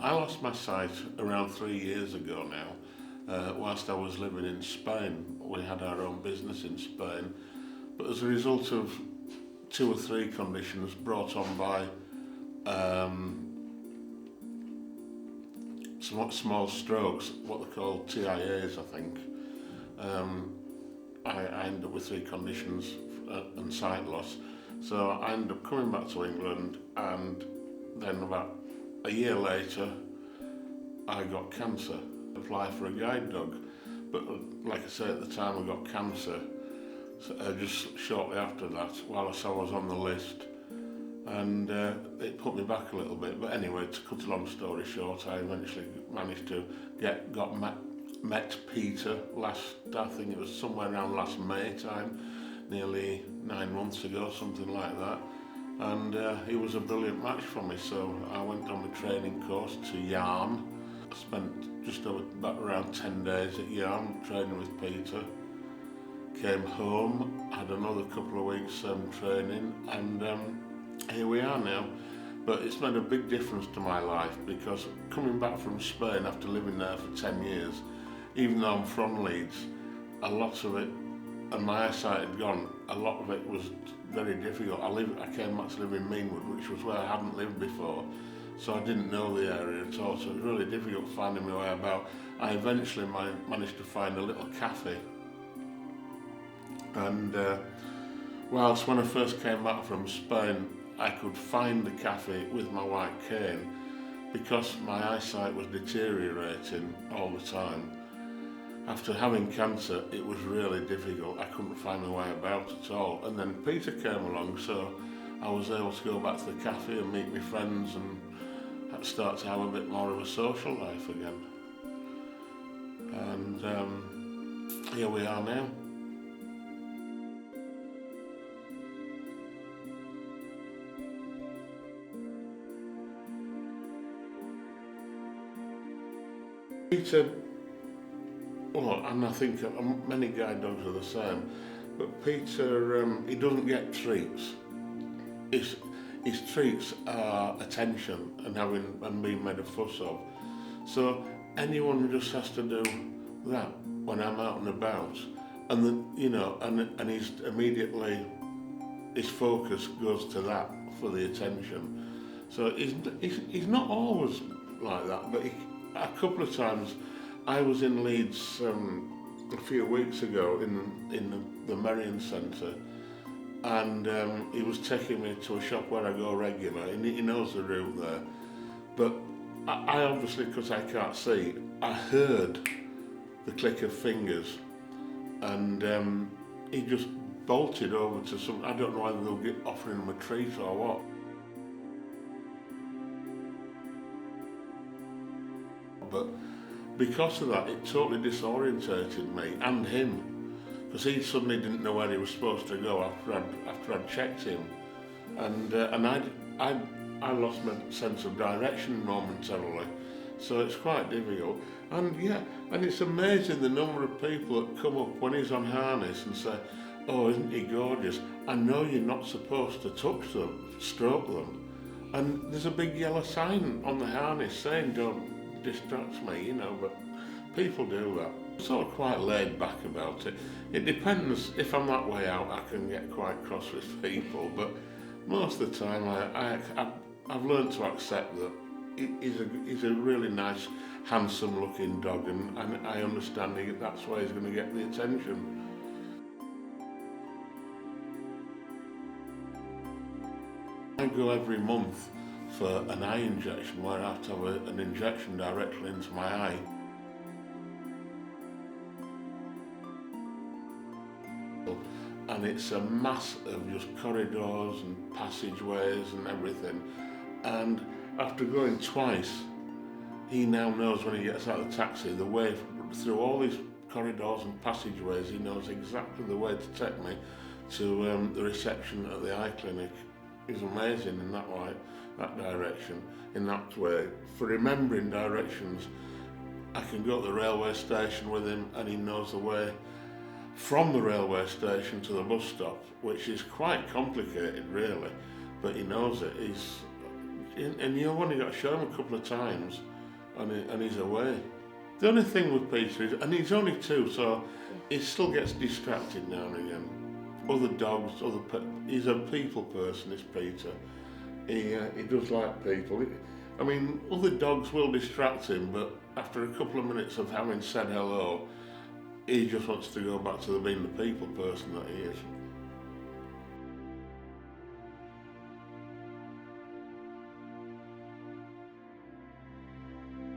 I lost my sight around 3 years ago now, whilst I was living in Spain. We had our own business in Spain, but as a result of two or three conditions brought on by small strokes, what they call TIAs, I think. I ended up with three conditions and sight loss. So I ended up coming back to England, and then about a year later, I got cancer. Applied for a guide dog, but like I say, at the time I got cancer, so, just shortly after that, whilst I was on the list, and it put me back a little bit. But anyway, to cut a long story short, I eventually managed to met Peter I think it was somewhere around last May time, nearly 9 months ago, something like that. And he was a brilliant match for me, so I went on a training course to Yarm. I spent just about around 10 days at Yarm training with Peter. Came home, had another couple of weeks training, and here we are now. But it's made a big difference to my life, because coming back from Spain after living there for 10 years, even though I'm from Leeds, a lot of it, and my eyesight had gone, a lot of it was very difficult. I came back to live in Meanwood, which was where I hadn't lived before, so I didn't know the area at all, so it was really difficult finding my way about. I eventually managed to find a little cafe, and whilst when I first came back from Spain, I could find the cafe with my white cane, because my eyesight was deteriorating all the time. After having cancer, it was really difficult. I couldn't find my way about at all. And then Peter came along, so I was able to go back to the cafe and meet my friends and start to have a bit more of a social life again. And here we are now. Peter, well, and I think many guide dogs are the same, but Peter, he doesn't get treats. His treats are attention and being made a fuss of. So anyone just has to do that when I'm out and about, and and he's immediately, his focus goes to that for the attention. So he's not always like that, but a couple of times. I was in Leeds a few weeks ago in the Merrion Centre, and he was taking me to a shop where I go regular, and he knows the route there. But I obviously, because I can't see, I heard the click of fingers, and he just bolted over to some, I don't know whether they'll get offering him a treat or what. But because of that, it totally disorientated me and him, because he suddenly didn't know where he was supposed to go after I'd checked him, and I lost my sense of direction momentarily. So it's quite difficult. And yeah, and it's amazing the number of people that come up when he's on harness and say, "Oh, isn't he gorgeous? I know you're not supposed to touch them, stroke them." And there's a big yellow sign on the harness saying, "Don't distract me," but people do that. I'm sort of quite laid back about it. It depends. If I'm that way out, I can get quite cross with people, but most of the time I've learned to accept that he's a really nice, handsome looking dog, and I understand that's why he's going to get the attention. I go every month for an eye injection, where I have to have an injection directly into my eye. And it's a mass of just corridors and passageways and everything. And after going twice, he now knows when he gets out of the taxi, the way through all these corridors and passageways, he knows exactly the way to take me to the reception at the eye clinic. He's amazing in that way, that direction, in that way. For remembering directions, I can go to the railway station with him and he knows the way from the railway station to the bus stop, which is quite complicated really, but he knows it. He's and you've only got to show him a couple of times, and he's away. The only thing with Peter is, and he's only 2, so he still gets distracted now and again. Other dogs, he's a people person, is Peter. He does like people. I mean, other dogs will distract him, but after a couple of minutes of having said hello, he just wants to go back to being the people person that he is.